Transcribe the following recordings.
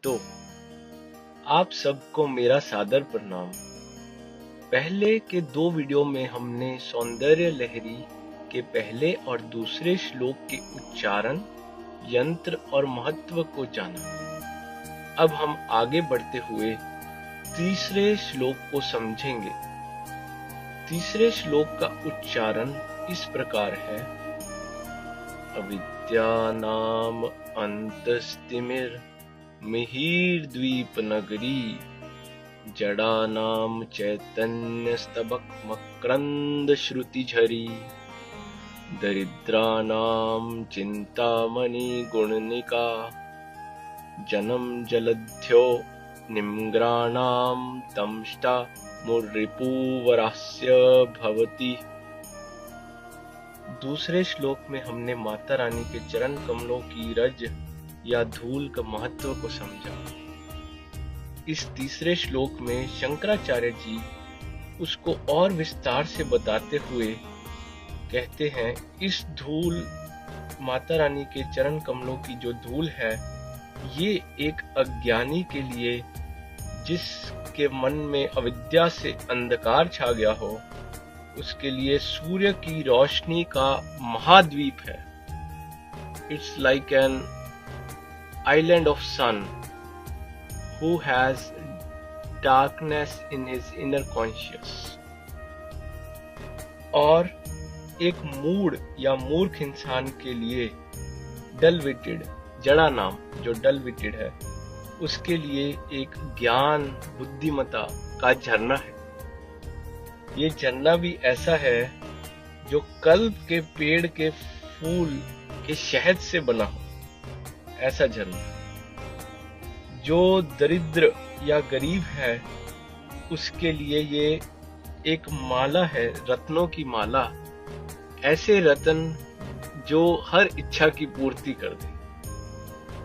भक्तों, आप सबको मेरा सादर प्रणाम। पहले के 2 वीडियो में हमने सौंदर्य लहरी के पहले और दूसरे श्लोक के उच्चारण, यंत्र और महत्व को जाना। अब हम आगे बढ़ते हुए तीसरे श्लोक को समझेंगे। तीसरे श्लोक का उच्चारण इस प्रकार है: अविद्यानाम अन्तस्तिमिर मिहिरद्वीप नगरी जडानाम चैतन्यस्तबक मकरंद श्रुति झरी दरिद्रानाम चिंतामणि गुणनिका जन्म जलध्यो निम्ग्राणाम दंष्टा मुर्रिपुवरास्य भवति। दूसरे श्लोक में हमने माता रानी के चरण कमलों की रज या धूल का महत्व को समझा। इस तीसरे श्लोक में शंकराचार्य जी उसको और विस्तार से बताते हुए कहते हैं, इस धूल, माता रानी के चरण कमलों की जो धूल है, ये एक अज्ञानी के लिए, जिसके मन में अविद्या से अंधकार छा गया हो, उसके लिए सूर्य की रोशनी का महाद्वीप है। It's like an island of sun who has darkness in his inner conscious। और एक मूढ़ या मूर्ख इंसान के लिए डल विटेड, जड़ा नाम जो डल विटेड है, उसके लिए एक ज्ञान बुद्धिमता का झरना है। ये झरना भी ऐसा है जो कल्प के पेड़ के फूल के शहद से बना हो, ऐसा झरना। जो दरिद्र या गरीब है, उसके लिए ये एक माला है, रत्नों की माला। ऐसे रत्न जो हर इच्छा की पूर्ति कर दे।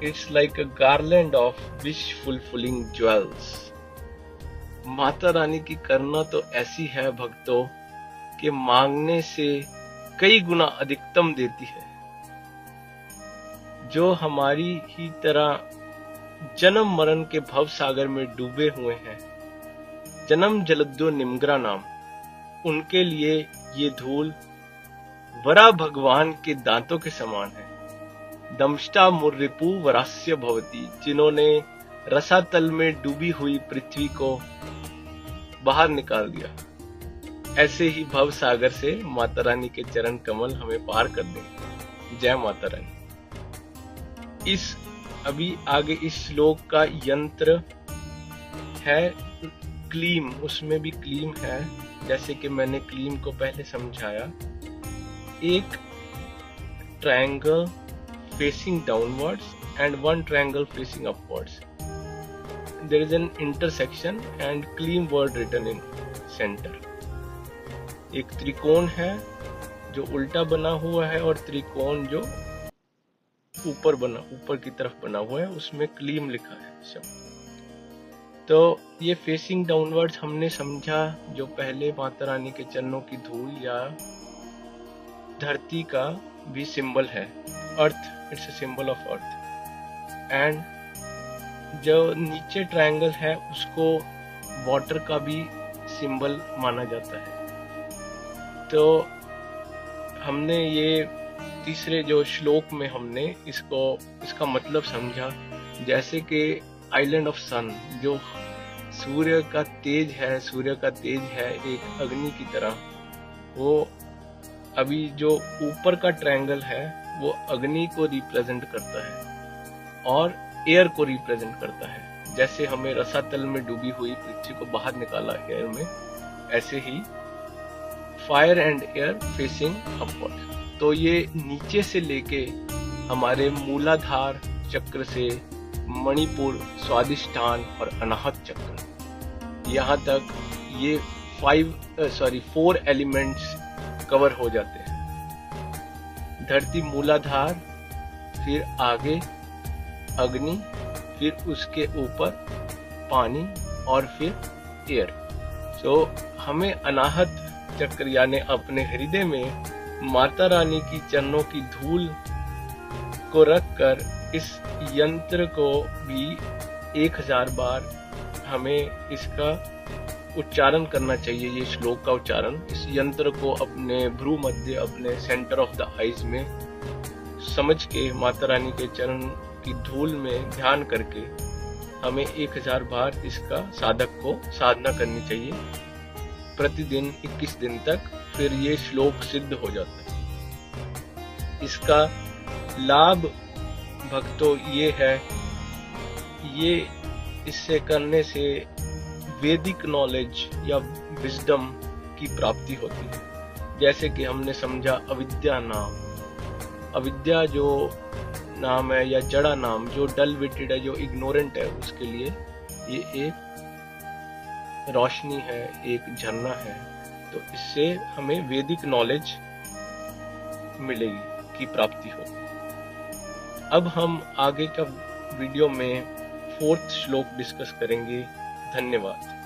It's like a garland of wish fulfilling jewels. Mata Rani की करुणा तो ऐसी है भक्तों कि मांगने से कई गुना अधिकतम देती है। जो हमारी ही तरह जन्म मरण के भव सागर में डूबे हुए हैं, जन्म जलद्यो निम्ग्रा नाम, उनके लिए ये धूल वरा भगवान के दांतों के समान है। दंष्टा मुर्रिपु वरास्य भवति, जिन्होंने रसातल में डूबी हुई पृथ्वी को बाहर निकाल दिया। ऐसे ही भव सागर से माता रानी के चरण कमल हमें पार कर देंगे। जय माता रानी। इस अभी आगे इस श्लोक का यंत्र है क्लीम, उसमें भी क्लीम है, जैसे कि मैंने क्लीम को पहले समझाया। एक triangle facing downwards and one triangle facing upwards. There is an intersection and क्लीम वर्ड रिटन इन सेंटर। एक त्रिकोण है जो उल्टा बना हुआ है और त्रिकोण जो ऊपर की तरफ बना हुआ है, उसमें क्लीम लिखा है शब्द। तो ये फेसिंग डाउनवर्ड्स हमने समझा, जो पहले माता रानी के चरणों की धूल या धरती का भी सिंबल है। Earth, it's a symbol of earth. And जो नीचे ट्रायंगल है, उसको वाटर का भी सिंबल माना जाता है। तो हमने ये तीसरे जो श्लोक में हमने इसका मतलब समझा, जैसे कि आइलैंड ऑफ सन, जो सूर्य का तेज है एक अग्नि की तरह। वो अभी जो ऊपर का ट्रायंगल है वो अग्नि को रिप्रेजेंट करता है और एयर को रिप्रेजेंट करता है। जैसे हमें रसातल में डूबी हुई पृथ्वी को बाहर निकाला एयर में, ऐसे ही fire and air facing upward. तो ये नीचे से लेके हमारे मूलाधार चक्र से मणिपुर, स्वादिष्ठान और अनाहत चक्र, यहाँ तक ये 4 एलिमेंट्स कवर हो जाते हैं। धरती मूलाधार, फिर आगे अग्नि, फिर उसके ऊपर पानी और फिर एयर। तो हमें अनाहत चक्र यानी अपने हृदय में माता रानी की चरणों की धूल को रखकर इस यंत्र को भी 1000 बार हमें इसका उच्चारण करना चाहिए, ये श्लोक का उच्चारण। इस यंत्र को अपने भ्रू मध्य, अपने सेंटर ऑफ द आईज में समझ के माता रानी के चरण की धूल में ध्यान करके हमें 1000 बार इसका साधक को साधना करनी चाहिए प्रतिदिन 21 दिन तक। फिर ये श्लोक सिद्ध हो जाता है। इसका लाभ भक्तों ये है, ये इससे करने से वैदिक नॉलेज या विजडम की प्राप्ति होती है। जैसे कि हमने समझा अविद्या नाम, अविद्या जो नाम है या जड़ा नाम, जो डल विटेड है, जो इग्नोरेंट है, उसके लिए ये एक रोशनी है, एक झरना है। तो इससे हमें वैदिक नॉलेज मिलेगी, की प्राप्ति होगी। अब हम आगे का वीडियो में 4th श्लोक डिस्कस करेंगे। धन्यवाद।